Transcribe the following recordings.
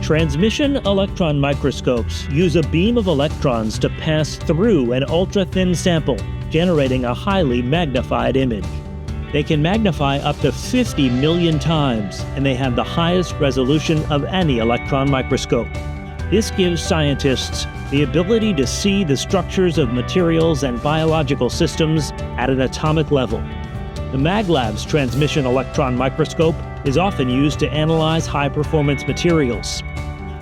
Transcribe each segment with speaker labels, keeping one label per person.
Speaker 1: Transmission electron microscopes use a beam of electrons to pass through an ultra-thin sample, generating a highly magnified image. They can magnify up to 50 million times, and they have the highest resolution of any electron microscope. This gives scientists the ability to see the structures of materials and biological systems at an atomic level. The MagLab's transmission electron microscope is often used to analyze high-performance materials.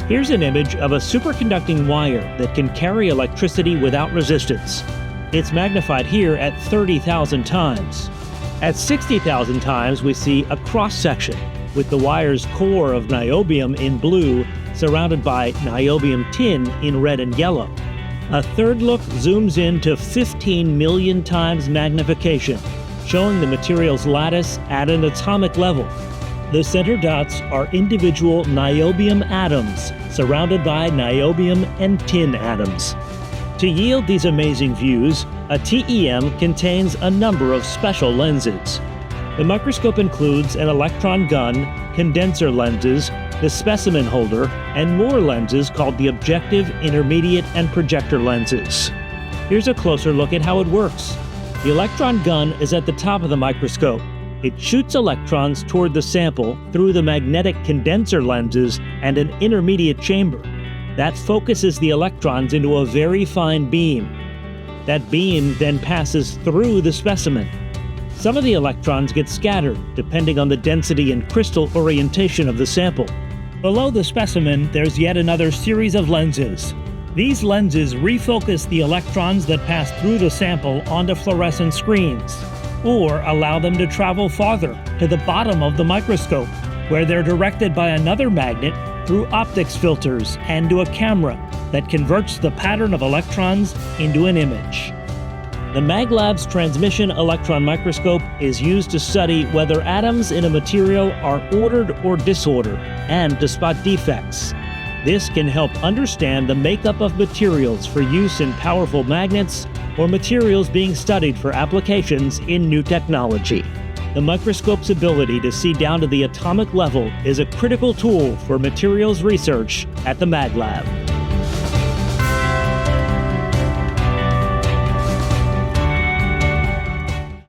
Speaker 1: Here's an image of a superconducting wire that can carry electricity without resistance. It's magnified here at 30,000 times. At 60,000 times, we see a cross-section with the wire's core of niobium in blue surrounded by niobium tin in red and yellow. A third look zooms in to 15 million times magnification, showing the material's lattice at an atomic level. The center dots are individual niobium atoms surrounded by niobium and tin atoms. To yield these amazing views, a TEM contains a number of special lenses. The microscope includes an electron gun, condenser lenses, the specimen holder, and more lenses called the objective, intermediate, and projector lenses. Here's a closer look at how it works. The electron gun is at the top of the microscope. It shoots electrons toward the sample through the magnetic condenser lenses and an intermediate chamber. That focuses the electrons into a very fine beam. That beam then passes through the specimen. Some of the electrons get scattered, depending on the density and crystal orientation of the sample. Below the specimen, there's yet another series of lenses. These lenses refocus the electrons that pass through the sample onto fluorescent screens, or allow them to travel farther to the bottom of the microscope, where they're directed by another magnet through optics filters and to a camera that converts the pattern of electrons into an image. The MagLab's transmission electron microscope is used to study whether atoms in a material are ordered or disordered, and to spot defects. This can help understand the makeup of materials for use in powerful magnets or materials being studied for applications in new technology. The microscope's ability to see down to the atomic level is a critical tool for materials research at the MagLab.